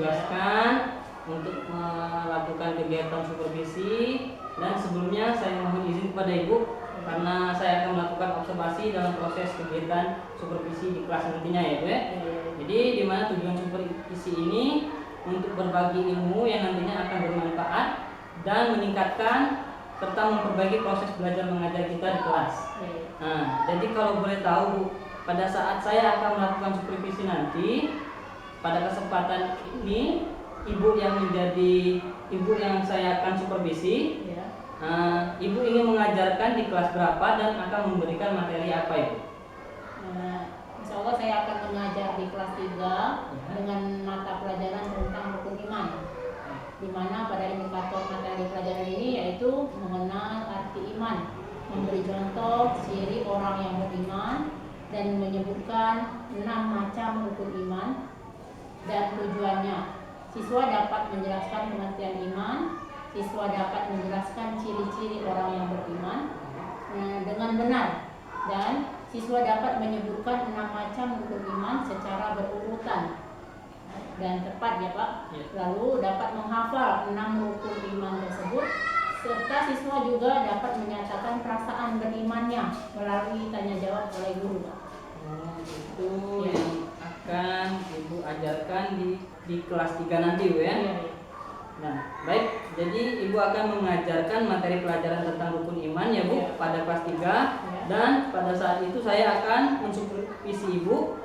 ditugaskan untuk melakukan kegiatan supervisi, dan sebelumnya saya mohon izin kepada Ibu karena saya akan melakukan observasi dalam proses kegiatan supervisi di kelas nantinya ya Bu ya. Jadi di mana tujuan supervisi ini untuk berbagi ilmu yang nantinya akan bermanfaat dan meningkatkan serta memperbaiki proses belajar mengajar kita di kelas. Nah, jadi kalau boleh tahu Bu, pada saat saya akan melakukan supervisi nanti, pada kesempatan ini Ibu yang menjadi Ibu yang saya akan supervisi, Ibu ingin mengajarkan di kelas berapa dan akan memberikan materi apa Ibu? Insya Allah saya akan mengajar di kelas 3 dengan mata pelajaran tentang rukun iman, di mana pada indikator materi pelajaran ini yaitu mengenal arti iman, memberi contoh ciri orang yang beriman, dan menyebutkan 6 macam rukun iman dan tujuannya. Siswa dapat menjelaskan pengertian iman, siswa dapat menjelaskan ciri-ciri orang yang beriman dengan benar, dan siswa dapat menyebutkan 6 macam rukun iman secara berurutan dan tepat ya Pak. Lalu dapat menghafal 6 rukun iman tersebut, serta siswa juga dapat menyatakan perasaan berimannya melalui tanya jawab oleh guru Pak. Itu yang akan Ibu ajarkan di kelas 3 nanti Bu ya. Nah, baik. Jadi Ibu akan mengajarkan materi pelajaran tentang rukun iman ya Bu pada kelas 3 dan pada saat itu saya akan mensupervisi Ibu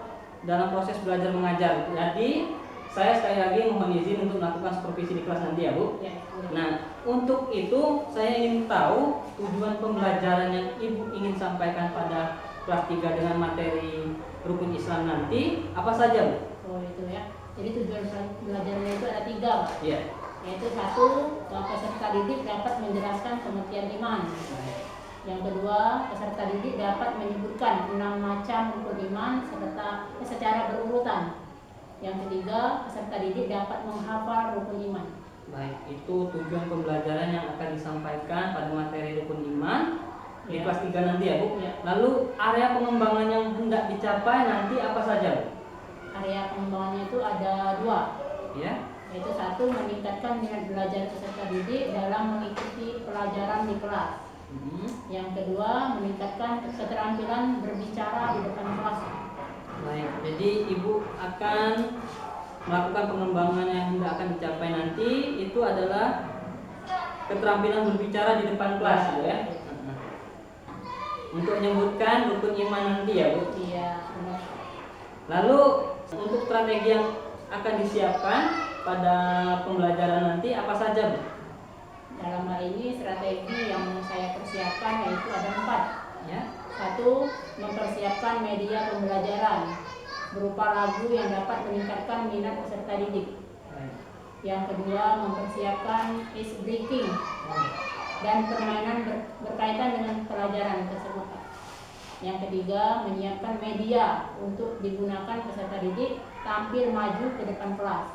dalam proses belajar mengajar. Jadi saya sekali lagi mohon izin untuk melakukan supervisi di kelas nanti ya Bu. Nah, untuk itu saya ingin tahu tujuan pembelajaran yang Ibu ingin sampaikan pada kelas 3 dengan materi rukun Islam nanti apa saja Bu? Oh itu ya. Jadi tujuan belajarnya itu ada 3 Pak. Iya. Yaitu 1, peserta didik dapat menjelaskan pengertian iman. Yang kedua, peserta didik dapat menyebutkan 6 macam rukun iman secara berurutan. Yang ketiga, peserta didik dapat menghafal rukun iman. Baik, itu tujuan pembelajaran yang akan disampaikan pada materi rukun iman di kelas 3 nanti ya Bu. Lalu area pengembangan yang hendak dicapai nanti apa saja Bu? Area pengembangannya itu ada 2. Ya. Yaitu 1, meningkatkan minat belajar peserta didik dalam mengikuti pelajaran di kelas. Yang kedua, meningkatkan keterampilan berbicara di depan kelas. Baik, jadi Ibu akan melakukan pengembangan yang hendak akan dicapai nanti itu adalah keterampilan berbicara di depan kelas ya. Untuk menyebutkan rukun iman nanti ya Bu. Iya, benar. Lalu untuk strategi yang akan disiapkan pada pembelajaran nanti apa saja Bu? Dalam hal ini strategi yang saya persiapkan yaitu ada 4 ya. 1, mempersiapkan media pembelajaran berupa lagu yang dapat meningkatkan minat peserta didik. Yang kedua, mempersiapkan ice breaking dan permainan berkaitan dengan pelajaran tersebut. Yang ketiga, menyiapkan media untuk digunakan peserta didik tampil maju ke depan kelas.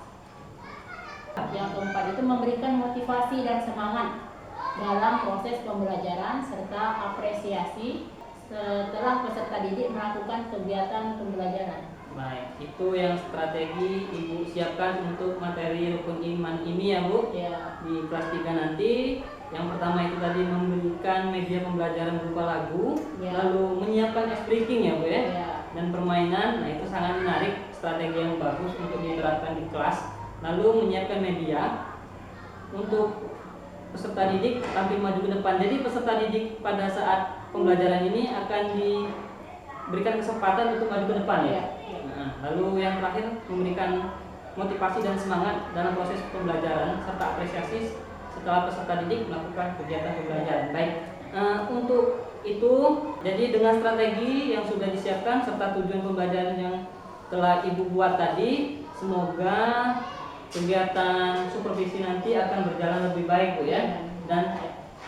Yang keempat itu memberikan motivasi dan semangat dalam proses pembelajaran serta apresiasi setelah peserta didik melakukan kegiatan pembelajaran. Baik, itu yang strategi Ibu siapkan untuk materi rukun iman ini ya Bu. Ya. Di kelas 3 nanti. Yang pertama itu tadi memberikan media pembelajaran berupa lagu, lalu menyiapkan ice breaking ya Bu ya. Dan permainan. Nah, itu sangat menarik, strategi yang bagus untuk diterapkan di kelas. Lalu menyiapkan media untuk peserta didik tampil maju ke depan. Jadi peserta didik pada saat pembelajaran ini akan diberikan kesempatan untuk maju ke depan ya. Nah, lalu yang terakhir memberikan motivasi dan semangat dalam proses pembelajaran serta apresiasi setelah peserta didik melakukan kegiatan pembelajaran. Baik, untuk itu jadi dengan strategi yang sudah disiapkan serta tujuan pembelajaran yang telah Ibu buat tadi, semoga kegiatan supervisi nanti akan berjalan lebih baik Bu ya. Dan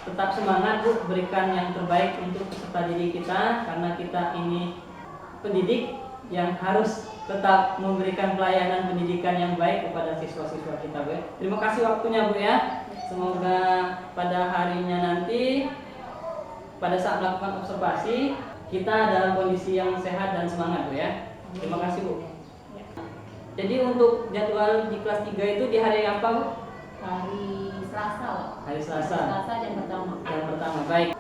tetap semangat Bu, berikan yang terbaik untuk peserta didik kita karena kita ini pendidik yang harus tetap memberikan pelayanan pendidikan yang baik kepada siswa-siswa kita Bu ya. Terima kasih waktunya Bu ya. Semoga pada harinya nanti pada saat melakukan observasi kita dalam kondisi yang sehat dan semangat Bu ya. Terima kasih Bu. Jadi untuk jadwal di kelas 3 itu di hari apa, Bu? Hari Selasa, Pak. Hari Selasa. Hari Selasa jam pertama. Yang pertama, baik.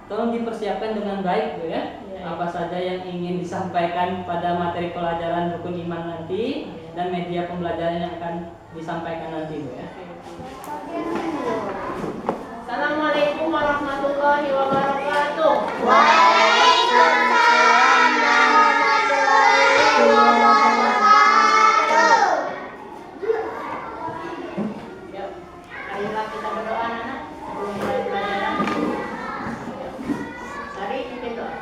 Tolong dipersiapkan dengan baik, Bu ya. Iya. Apa saja yang ingin disampaikan pada materi pelajaran rukun iman nanti dan media pembelajaran yang akan disampaikan nanti, Bu ya. Assalamualaikum warahmatullahi wabarakatuh. Waalaikumsalam warahmatullahi wabarakatuh. Yuk, ayolah kita berdoa anak sebelum mulai pelajaran. Mari pimpin doa.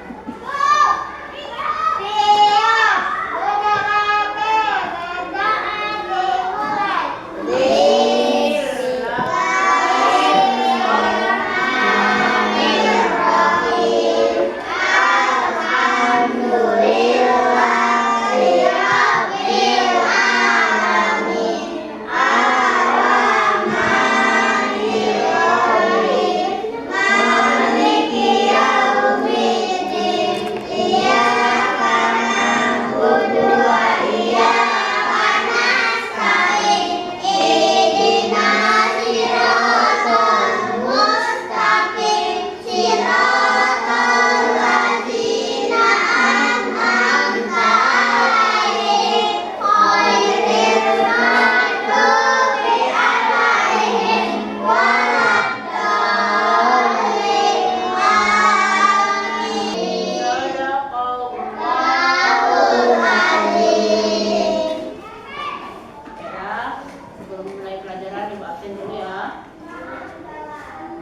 Ya, sebelum mulai pelajaran ibu absen dulu ya.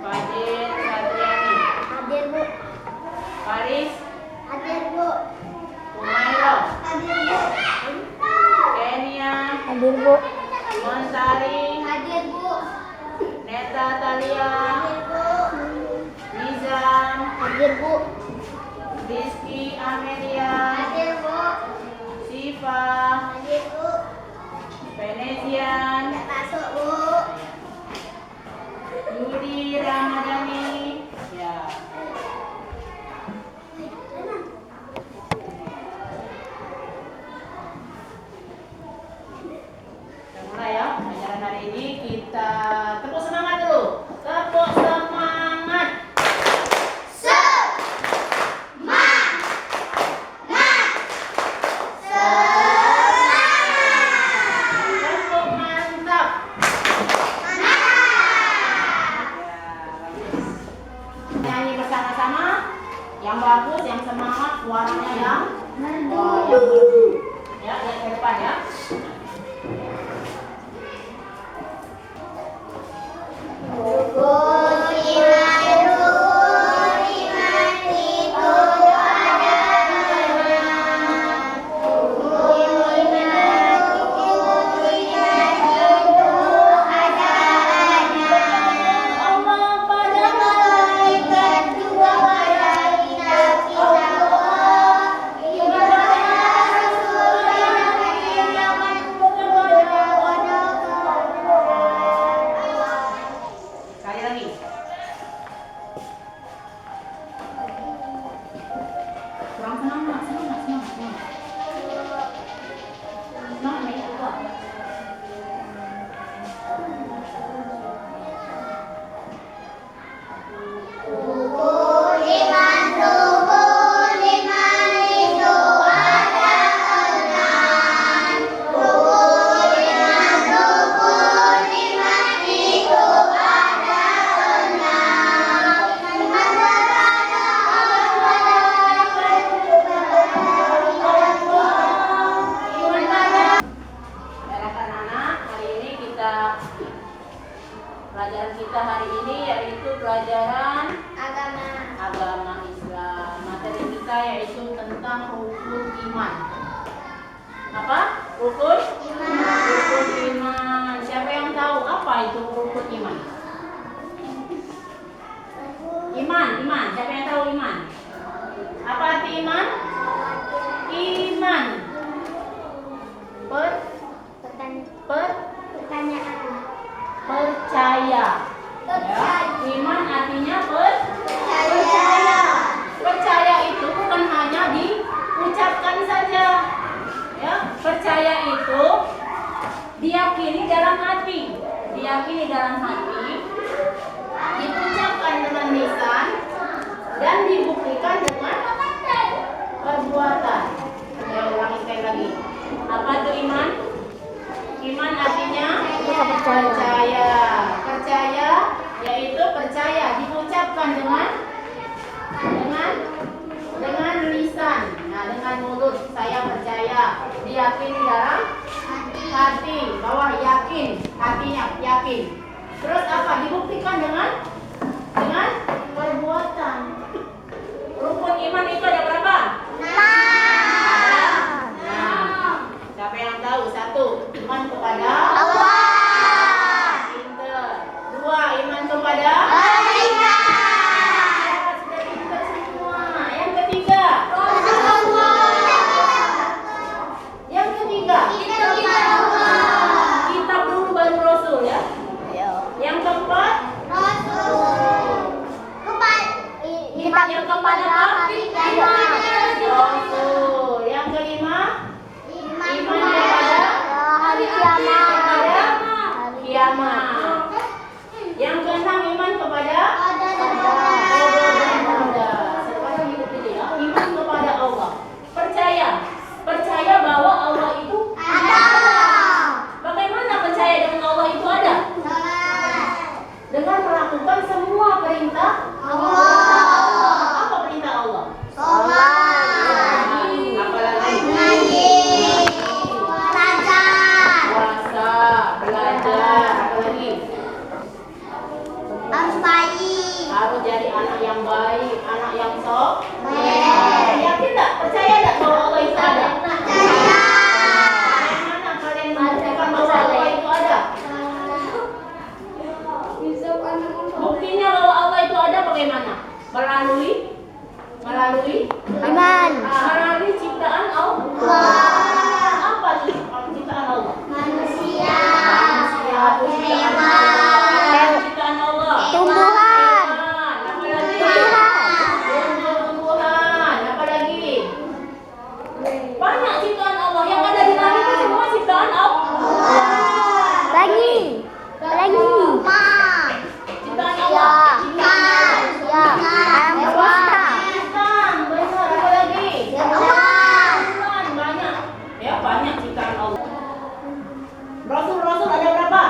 Fadir Satriani, Hadir Bu, Faris hadir Bu, Umairo, hadir Bu, Kenia, hadir Bu, Monsari, hadir Bu, Neta Talia, hadir Bu, Nizam, hadir Bu, Rizky Amelia, hadir Bu, Siva, hadir Bu, Venetian, tidak masuk Bu, Yudi Ramadhani. Ya. Kita mulai ya pelajaran hari ini. Kita tepuk semangat dulu. Tepuk semangat. Tepuk mantap. Ya, bagus. Nyanyi bersama-sama. Yang bagus, yang semangat, suaranya yang ya, lihat ke depan ya. Rukun iman itu ada rukun iman itu ada Allah pada malaikat juga pada kitab-kitab Allah kepada Rasul yang kiamat kepada sekali lagi. Kurang semangat, semangat, semangat, semangat. Semangat, naik kuat. rukun iman itu ada enam rukun iman itu ada enam iman kepada Allah iman pada Baiklah anak-anak, hari ini pelajaran kita hari ini yaitu pelajaran agama Islam. Materi kita yaitu tentang rukun iman. Apa? Rukun? Rukun iman. Siapa yang tahu apa itu rukun iman? Iman. Siapa yang tahu iman? Apa arti iman? Iman. pertanyaan Percaya. Ya. Iman artinya percaya. Percaya itu bukan hanya diucapkan saja. Ya, percaya itu diyakini dalam hati. Diyakini dalam hati, diucapkan dengan lisan, dan dibuktikan dengan perbuatan. Ya, ulangi sekali lagi. Apa itu iman? Iman artinya percaya. Percaya yaitu percaya diucapkan dengan lisan. Nah, dengan mulut saya percaya, diyakini dalam hati, bawah yakin, hatinya yakin. Terus apa? Dibuktikan dengan perbuatan. Rukun iman itu ada berapa? Nah, siapa yang tahu? 1, iman kepada Allah. Pinter. 2, iman kepada Malaikat. sudah pinter semua. Yang ketiga. Yang ketiga. Kitab dulu baru Rasul ya. Yang keempat. Yang keempat apa? Rasul. Yang kelima. Iman kepada hari kiamat. kiamat. Yang keenam iman kepada sekarang hidup ini ya. Iman kepada Allah. Percaya bahwa Allah itu Ada. Bagaimana percaya dengan Allah itu ada? Dengan melakukan semua perintah Allah. Apa perintah Allah? Sholat. Apalagi? Ngaji. Belajar. Puasa, belajar, apalagi? Harus baik. Harus jadi anak yang baik, anak yang Baik. yakin tak? Percaya tak bahwa Allah itu ada? Percaya. Bagaimana kalian membuktikan bahwa Allah itu ada? Buktinya bahwa Allah itu ada bagaimana? Melalui Iman. melalui ciptaan Allah. Apa ciptaan Allah? Manusia. Ciptaan Allah. Tumbuhan. Apalagi? Tumbuhan. Apalagi? Banyak ciptaan Allah. Yang ada di langit itu semua ciptaan Allah. Lagi. Ma. Ciptaan Allah. Ya. Alam semesta. Bukan, benar. Apalagi? Tuhan. Tuhan, banyak. Ya, banyak ciptaan Allah. Rasul ada berapa?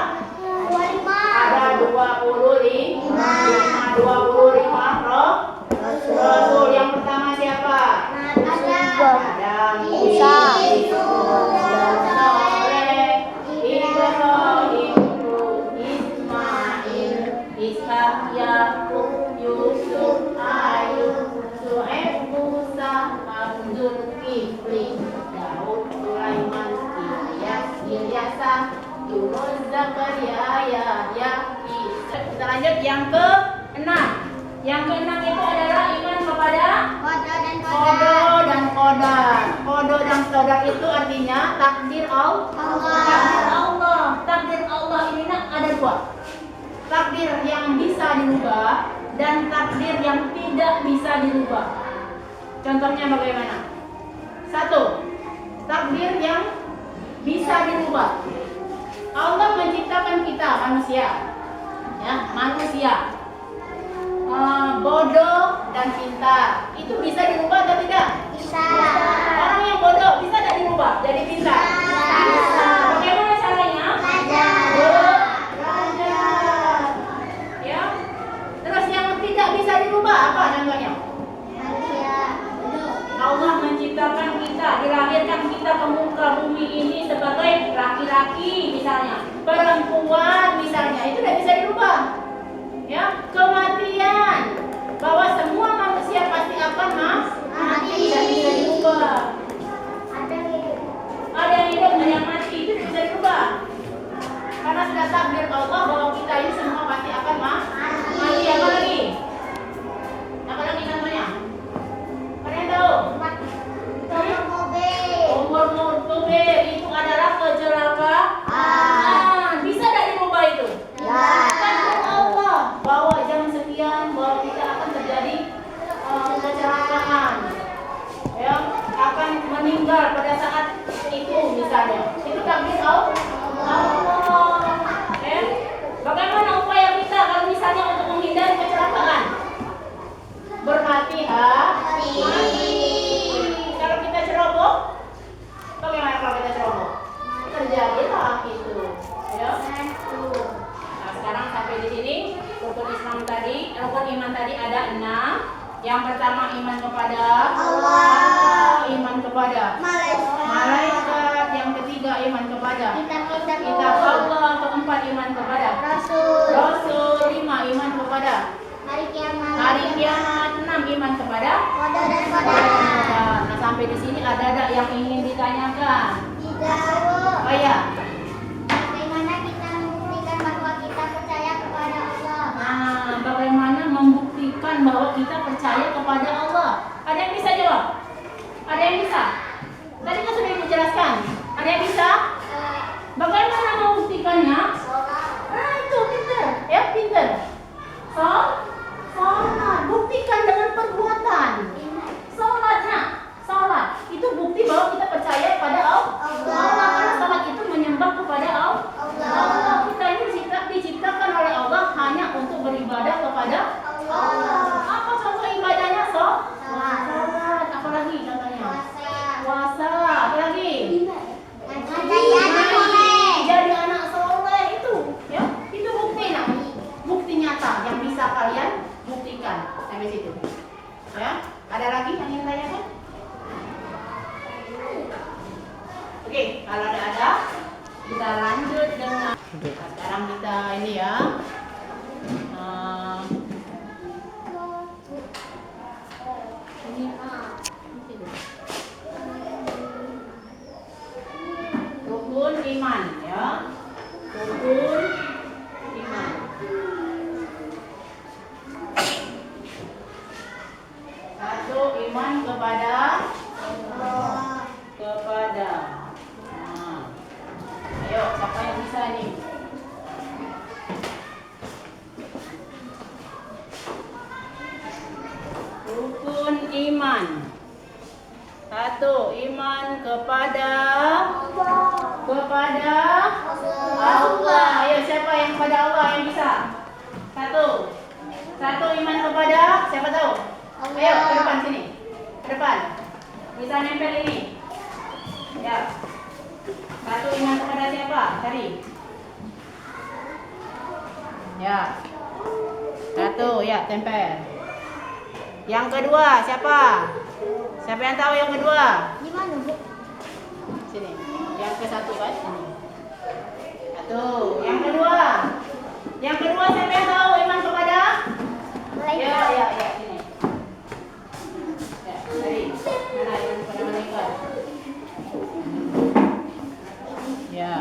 25. Ada 25. 25 Rasul. Yang pertama siapa? Adam, Isa. Soleh, Ibrahim, Ismail, Ishak, Yakub, Yusuf, Ayub, Syuaib, Musa, Abdul Kifli, Daud, Sulaiman, Ilyasa, Yunus, Zakaria, Yahya, Isa. Kita lanjut yang ke-6. Yang ke-6 itu adalah iman kepada Qada dan Qadar. Qada dan Qadar itu artinya takdir Allah. Takdir Allah ini ada 2. Takdir yang bisa dirubah dan takdir yang tidak bisa dirubah. Contohnya bagaimana? 1. Takdir yang bisa dirubah. Allah menciptakan kita manusia. Ya, manusia. Bodoh dan pintar. Itu bisa dirubah atau tidak? Bisa. Orang yang bodoh bisa tidak dirubah jadi pintar? Bisa. Bagaimana caranya? Belajar. Ya. Terus yang tidak bisa dirubah apa contohnya? Allah menciptakan kita, dilahirkan kita ke muka bumi ini sebagai laki-laki misalnya, perempuan misalnya, itu tidak bisa dirubah. Ya, kematian, bahwa semua manusia pasti akan mati, tidak bisa dirubah. Ada yang hidup, ada yang mati, itu tidak bisa dirubah. Karena sudah takdir Allah bahwa kita ini semua pasti akan mati. Apa lagi? Apa lagi contohnya? Ada yang tahu? Umur mobil itu adalah kecelakaan. Bisa tidak dirubah itu? Takdir Allah bahwa jam sekian bahwa kita akan terjadi kecelakaan, ya, akan meninggal pada saat itu misalnya. Itu takdir Allah. rukun iman tadi ada 6. Yang pertama iman kepada Allah, iman kepada malaikat. Yang ketiga iman kepada kitab Allah. Keempat iman kepada Rasul. 5 iman kepada hari kiamat. 6 iman kepada qadar. Nah, sampai di sini ada yang ingin ditanyakan? Oh ya. Bagaimana kita membuktikan bahwa kita percaya kepada Allah? Nah, bagaimana membuktikan bahwa kita percaya kepada Allah? Ada yang bisa jawab? Ada yang bisa? Tadi kan sudah dijelaskan. Ada yang bisa? Bagaimana membuktikannya? Nah, itu pinter. Ya, pinter. Sholat. Buktikan dengan perbuatan. Sholat itu bukti bahwa kita percaya kepada Allah. Karena sholat itu menyembah kepada Allah. Kita ini diciptakan oleh Allah hanya untuk beribadah kepada Allah. Apa contoh ibadahnya? Sholat. Apa lagi contohnya? Puasa. Apa lagi? Jadi anak soleh itu, ya, itu bukti bukti nyata yang bisa kalian buktikan sampai situ. Ya, ada lagi yang ingin tanyakan? Oke, kalau ada, kita lanjut dengan. Nah, sekarang kita ini ya. Rukun iman ya. Rukun iman. Satu, iman kepada Nah. Ayo, siapa yang bisa nih? Rukun iman. Satu, iman kepada Allah. Ayo, siapa yang kepada Allah yang bisa? Satu iman kepada siapa tahu? Ayo ke depan sini. Ke depan. Bisa nempel ini. Ya. Satu iman kepada siapa? Cari. Ya. Satu, ya, tempel. Yang kedua siapa? Siapa yang tahu yang kedua? Gimana, Bu? Sini. Yang ke satu kan? Sini. Satu. Yang kedua. Yang kedua siapa yang tahu iman kepada? Ya, sini. Ya, tadi. Mana iman kepada malaikat? Ya.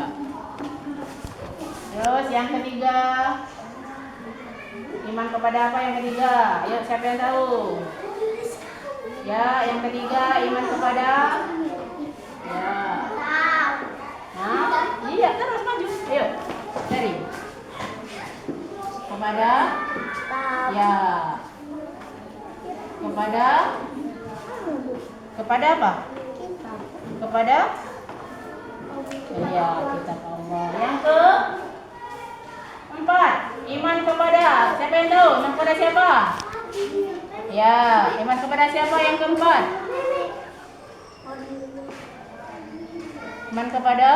Terus yang ketiga. Iman kepada apa yang ketiga? Ayo, siapa yang tahu? Ya, yang ketiga iman kepada. Ya. Nah, iya, terus maju. Ayo, cari. Kepada. Ya. Kepada apa? Kepada. Iya, kitab Allah. Yang keempat, iman kepada. Siapa yang tahu? Iman kepada siapa? Ya, iman kepada siapa yang keempat? Iman kepada?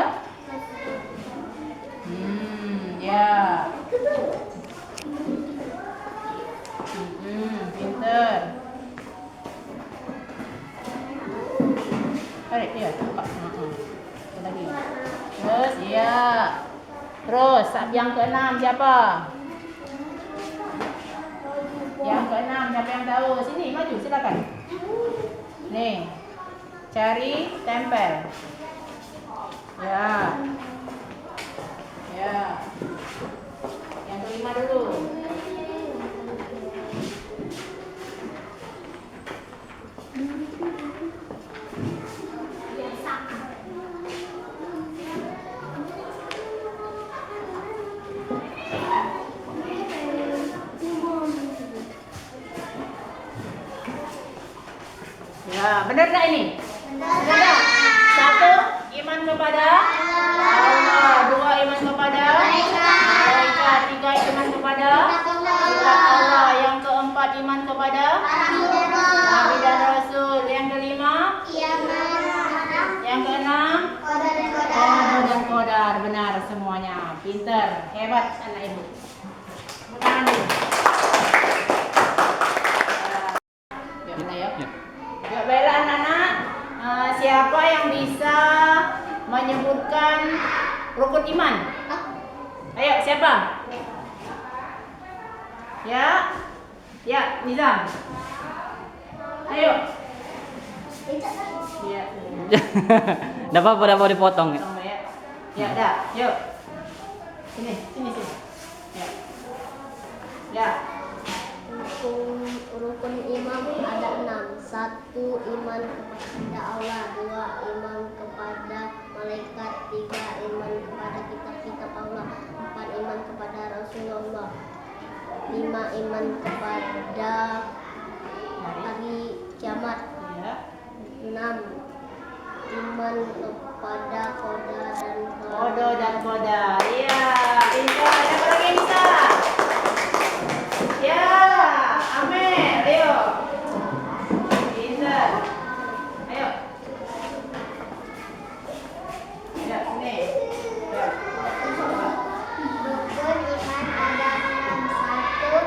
Ya. Pinter. Tarik, iya. Lagi. Terus, iya. Terus, yang keenam siapa? Yang keenam siapa yang tahu? Sini, maju, silakan. Nih, cari, tempel. Ya. Ya. Yang kelima dulu. Ya, benar nggak ini? Benar. Satu, iman kepada Allah. Dua, iman kepada malaikat. Tiga, iman kepada kitab Allah. Yang keempat, iman kepada Nabi dan Rasul. Yang kelima, yang keenam, qadar dan qadar. Benar semuanya. Pinter, hebat anak ibu. Tangan dulu. menyebutkan rukun iman? Ayo, siapa? Ya, Nizam. Ayo. Ya. Enggak apa-apa dipotong ya. Sama ya. Ya, dah. Yuk. Sini. Ya. Rukun iman ada 6. 1. Iman kepada Allah. 2. Iman kepada malaikat. 3. Iman kepada kitab-kitab Allah. 4. Iman kepada Rasulullah. 5. Iman kepada hari kiamat. Ya. 6. Iman kepada Kodo dan koda. Iya, pintar. Siapa lagi bisa? Ya, Amer. Ayo. Pintar. Ayo. Ya, sini. Ya. Rukun iman ada 6. 1.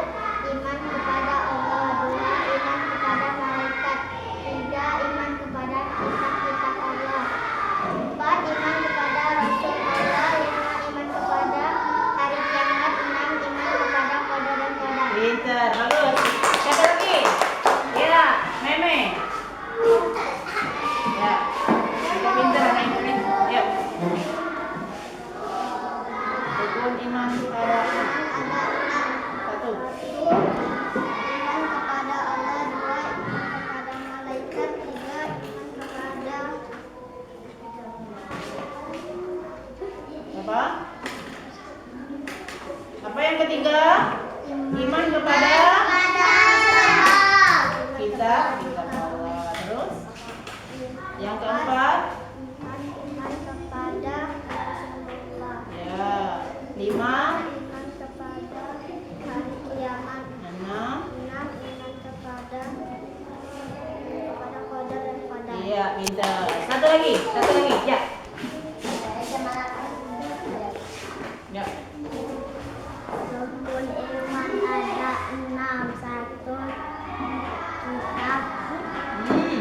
Iman kepada Allah. 2. Iman kepada malaikat. 3. Iman kepada kitab-kitab Allah. 4. Iman kepada Rasul Allah. 5. Iman kepada hari kiamat. 6. Iman kepada qada dan qadar. Pintar, bagus. Siapa lagi? Ya, Meme. Ya. Kita pintar anak ini. Yuk. Rukun iman kepada Ada 6. 1. 1. Iman kepada Allah. 2. Iman kepada malaikat. 3. Iman kepada Apa? Apa yang ketiga? Iman kepada kitab Allah. Terus yang keempat? Iman kepada Rasulullah. Ya. 5. Iman kepada hari kiamat. 6. 6. Iman kepada qada dan qadar. Iya, pintar. Satu lagi. Ya. Ya. Rukun iman ada 6. 1. Kitab.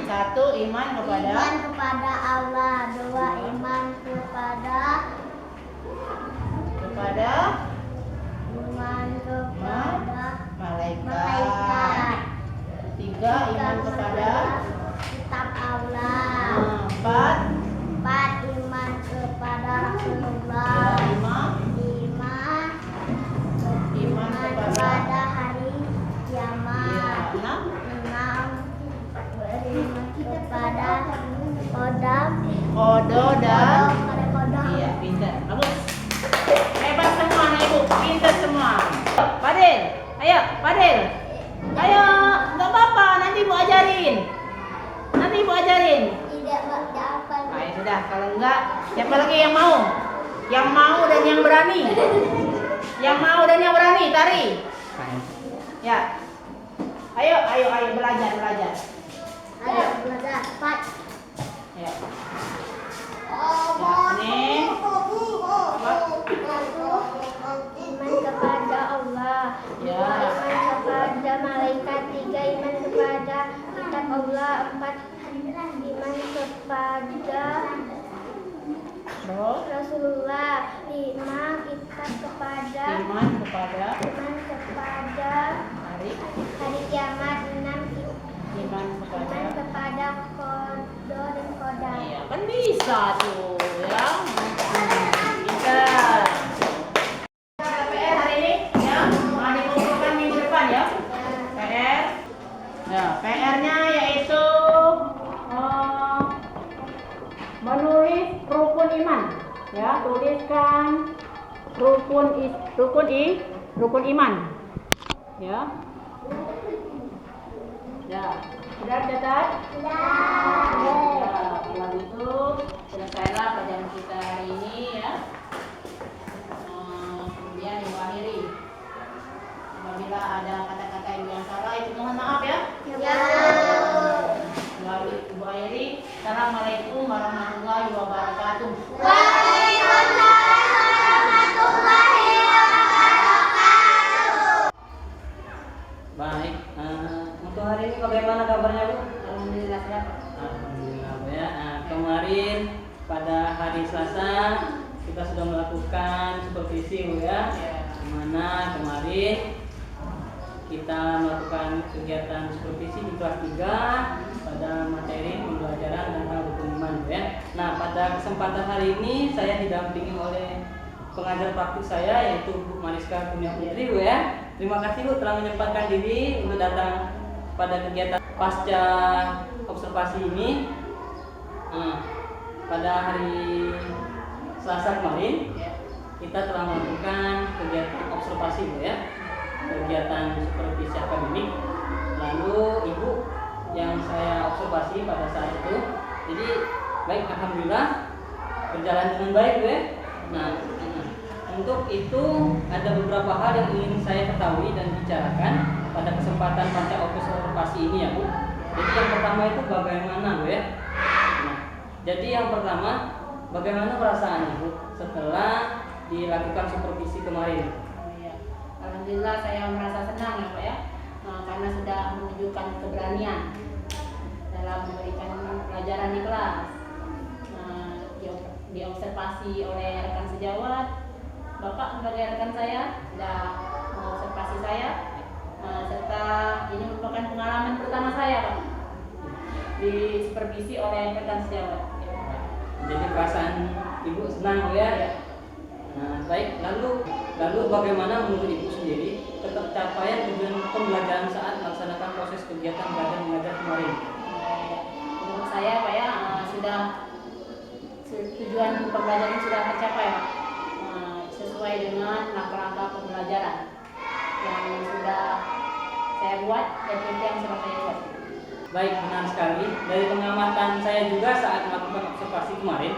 1. Iman kepada Iman kepada Allah. 2. Iman kepada malaikat. malaikat. 3. Iman kepada kitab Allah. 4. 4. Iman kepada Rasulullah. 5. 5. Iman Kepada hari kiamat. 6. 6. Beriman kepada kodam. Kodo dan Kepada kodam. iya, pintar. Bagus. Hebat semua anak ibu. Pintar semua. Fadil. Ayo, Fadil. Ayo, enggak apa-apa, nanti ibu ajarin. Tidak apa. Nah, ya sudah, kalau enggak, siapa lagi yang mau? Yang mau dan yang berani. Tari. Ya. Ayo belajar. Ayo belajar. 4. Ya. Ya, ini. Iman kepada Allah. Ya. 2. Iman kepada malaikat. 3. Iman kepada kitab Allah. 4. Iman kepada Rasulullah. 5. Kitab kepada Iman kepada hari kiamat. 6. iman kepada Iman kepada kodo dan kodam. iya, kan bisa tuh ya. Bisa. Ada PR hari ini ya, mau dikumpulkan minggu depan ya. PR. Ya, PR-nya yaitu menulis rukun iman. Ya, tuliskan rukun iman. Ya. Ya, sudah catat? Ya. Kalau gitu selesailah pelajaran kita hari ini ya. Kemudian ibu akhiri. Apabila ada kata-kata yang salah itu mohon maaf ya. Ya. Ibu akhiri. Assalamualaikum warahmatullahi wabarakatuh. Waalaikumsalam warahmatullahi wabarakatuh. Baik, untuk hari ini bagaimana kabarnya Bu? Alhamdulillah sehat. Alhamdulillah Bu ya. Kemarin pada hari Selasa kemarin kita melakukan kegiatan supervisi di kelas 3 pada materi pembelajaran tentang rukun iman ya. Nah, pada kesempatan hari ini saya didampingi oleh pengajar praktik saya yaitu Bu Mariska Kurnia Putri Bu ya. Terima kasih Bu telah menyempatkan diri untuk datang pada kegiatan pasca observasi ini. Pada hari Selasa kemarin kita telah melakukan kegiatan observasi Bu ya, kegiatan supervisi akademik. Lalu Ibu yang saya observasi pada saat itu, jadi baik, alhamdulillah berjalan dengan baik Bu ya. Nah, untuk itu ada beberapa hal yang ingin saya ketahui dan bicarakan pada kesempatan pasca observasi ini ya Bu. Jadi yang pertama itu bagaimana Bu ya. Nah, jadi yang pertama, bagaimana perasaannya Bu setelah dilakukan supervisi kemarin? Alhamdulillah saya merasa senang ya Pak ya, karena sudah menunjukkan keberanian dalam memberikan pelajaran di kelas. Diobservasi oleh rekan sejawat, Bapak sebagai rekan saya sudah mengobservasi saya, serta ini merupakan pengalaman pertama saya Pak di supervisi oleh rekan sejawat. Jadi perasaan Ibu senang Bu ya? Nah, baik, lalu bagaimana menurut Ibu sendiri tercapaian tujuan pembelajaran saat melaksanakan proses kegiatan belajar mengajar kemarin? Menurut saya Pak ya, sudah tujuan pembelajaran sudah tercapai Pak, sesuai dengan langkah-langkah pembelajaran yang sudah saya buat, RPP yang sudah saya buat. Baik, benar sekali. Dari pengamatan saya juga saat melakukan observasi kemarin,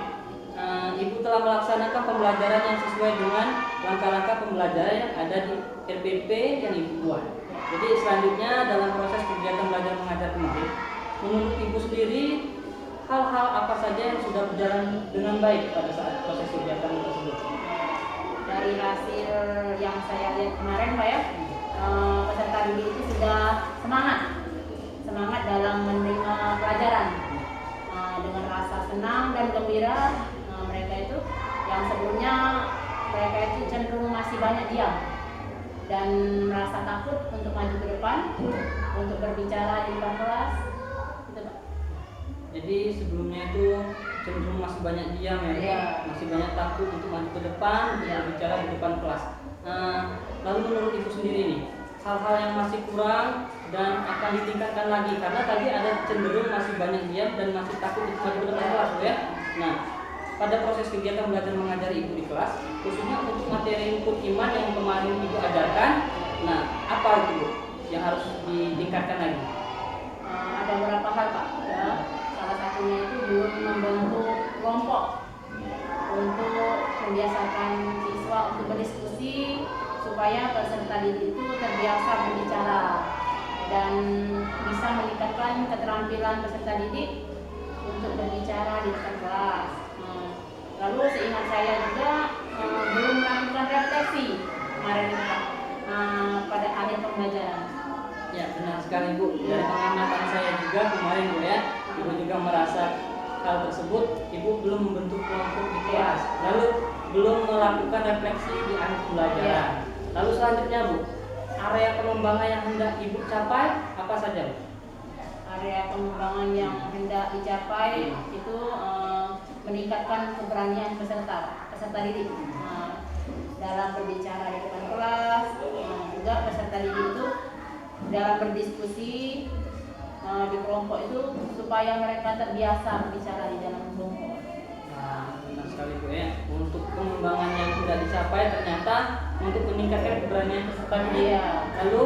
Ibu telah melaksanakan pembelajaran yang sesuai dengan langkah-langkah pembelajaran yang ada di RPP yang Ibu buat. Jadi selanjutnya dalam proses kegiatan belajar mengajar kemarin, menurut Ibu sendiri hal-hal apa saja yang sudah berjalan dengan baik pada saat proses kegiatan tersebut? Dari hasil yang saya lihat kemarin Pak ya, peserta didik itu sudah semangat dalam menerima pelajaran, dengan rasa senang dan gembira. Mereka itu yang sebelumnya mereka itu cenderung masih banyak diam dan merasa takut untuk maju ke depan, untuk berbicara di depan kelas, gitu Pak. Jadi sebelumnya itu cenderung masih banyak diam ya, masih banyak takut untuk maju ke depan, berbicara di depan kelas. Lalu menurut Ibu sendiri nih, hal-hal yang masih kurang dan akan ditingkatkan lagi, karena tadi ada cenderung masih banyak diam dan masih takut untuk maju ke depan kelas ya. Nah, pada proses kegiatan belajar mengajar Ibu di kelas, khususnya untuk materi rukun iman yang kemarin Ibu ajarkan, nah apa itu Bu yang harus ditingkatkan lagi? Ada beberapa hal Pak ya. Salah satunya itu belum membentuk kelompok untuk membiasakan siswa untuk berdiskusi supaya peserta didik itu terbiasa berbicara dan bisa meningkatkan keterampilan peserta didik untuk berbicara di depan kelas. Lalu seingat saya juga belum melakukan refleksi kemarin pada akhir pembelajaran. Ya, benar sekali Bu. Dari pengamatan saya juga kemarin Bu ya, Ibu juga merasa hal tersebut. Ibu belum membentuk kelompok di kelas, lalu belum melakukan refleksi di akhir pembelajaran. Lalu selanjutnya Bu, area pengembangan yang hendak Ibu capai apa saja Bu? Area pengembangan yang hendak dicapai itu meningkatkan keberanian peserta didik dalam berbicara di depan kelas, juga peserta didik itu dalam berdiskusi di kelompok itu supaya mereka terbiasa berbicara di dalam kelompok. Nah, benar sekali Bu ya. Untuk pengembangan yang sudah dicapai ternyata untuk meningkatkan keberanian peserta didik, lalu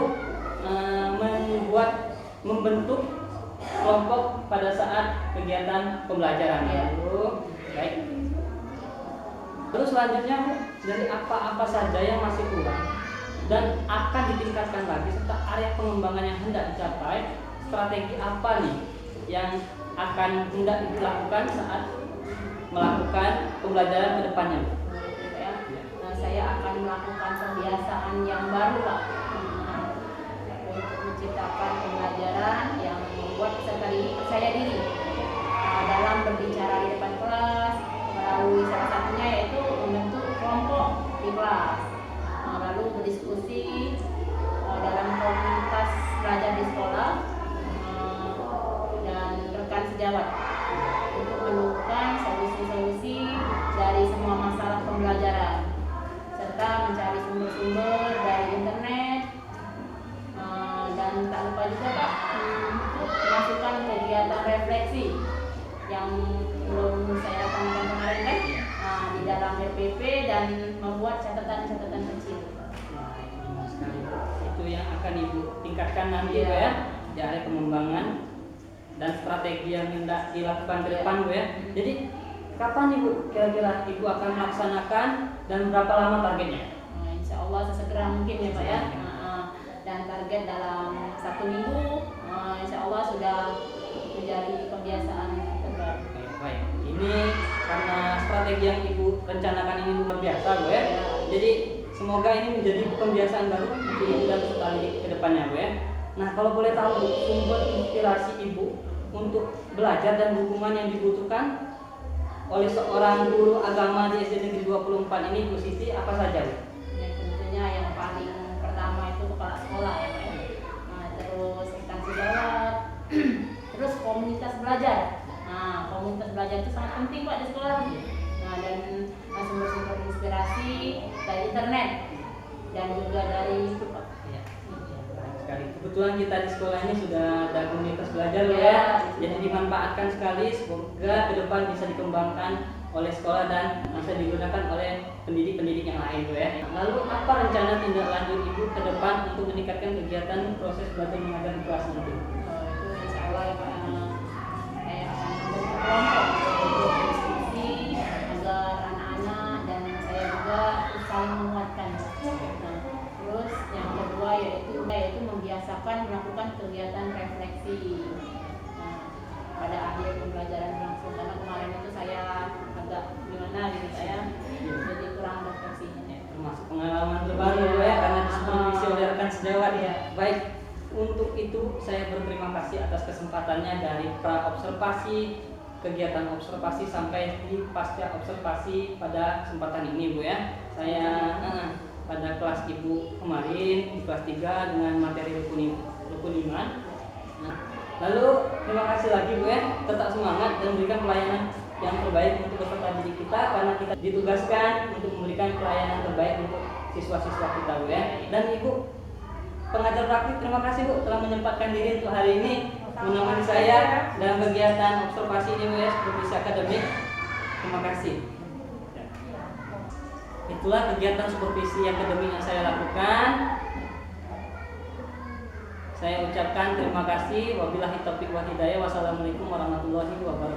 membentuk kelompok pada saat kegiatan pembelajaran. Lalu baik. Terus selanjutnya Bu, dari apa-apa saja yang masih kurang dan akan ditingkatkan lagi serta area pengembangan yang hendak dicapai, strategi apa nih yang akan hendak dilakukan saat melakukan pembelajaran ke depannya? Saya akan melakukan pembiasaan yang baru Pak, untuk menciptakan pembelajaran yang membuat peserta didik percaya diri dalam berbicara di depan kelas, melalui salah satunya yaitu membentuk kelompok di kelas, lalu berdiskusi refleksi yang belum saya lakukan kemarin kan, di dalam RPP dan membuat catatan-catatan kecil. Nah, itu benar sekali. Itu yang akan Ibu tingkatkan nanti Bu ya, di area pengembangan dan strategi yang hendak dilakukan ke depan Bu ya. Jadi kapan Ibu kira-kira Ibu akan melaksanakan dan berapa lama targetnya? Insya Allah sesegera mungkin ya Pak ya. Dan target dalam 1 minggu, insya Allah sudah menjadi kebiasaan terbaru. Baik, ini karena strategi yang Ibu rencanakan ini luar biasa Bu ya. Jadi semoga ini menjadi kebiasaan baru dan sekali ke depannya Bu ya. Nah, kalau boleh tahu Bu, sumber inspirasi Ibu untuk belajar dan dukungan yang dibutuhkan oleh seorang guru agama di SD Negeri 24 ini Bu Siti apa saja Bu? Ya, tentunya yang paling pertama itu kepala sekolah ya Pak ya. Terus instansi dawat, terus komunitas belajar. Komunitas belajar itu sangat penting Pak di sekolah. Dan sumber-sumber inspirasi dari internet dan juga dari YouTube Pak. Ya, sekali. Kebetulan kita di sekolah ini sudah ada komunitas belajar ya. Jadi dimanfaatkan sekali, semoga ke depan bisa dikembangkan oleh sekolah dan bisa digunakan oleh pendidik-pendidik yang lain ya. Lalu apa rencana tindak lanjut Ibu ke depan untuk meningkatkan kegiatan proses belajar mengajar di kelas nanti? Itu insya Allah ya Pak, saya akan membentuk kelompok diskusi agar anak-anak dan saya juga saling menguatkan. Terus yang kedua yaitu membiasakan melakukan kegiatan refleksi pada akhir pembelajaran berlangsung, karena kemarin itu saya agak gimana gitu saya jadi kurang refleksinya. Termasuk pengalaman terbaru ya, karena disupervisi oleh rekan sejawat ya. Baik, untuk itu saya berterima kasih atas kesempatannya dari pra observasi, kegiatan observasi sampai di pasca observasi pada kesempatan ini Bu ya. Saya pada kelas Ibu kemarin di kelas 3 dengan materi rukun iman. Lalu terima kasih lagi Bu ya, tetap semangat dan berikan pelayanan yang terbaik untuk peserta didik kita, karena kita ditugaskan untuk memberikan pelayanan terbaik untuk siswa-siswa kita Bu ya. Dan Ibu pengajar praktik, terima kasih Bu telah menyempatkan diri untuk hari ini menemani saya dalam kegiatan observasi ini Bu ya, supervisi akademik. Terima kasih. Itulah kegiatan supervisi akademik yang saya lakukan. Saya ucapkan terima kasih. Wabillahi taufiq wal hidayah. Wassalamualaikum warahmatullahi wabarakatuh.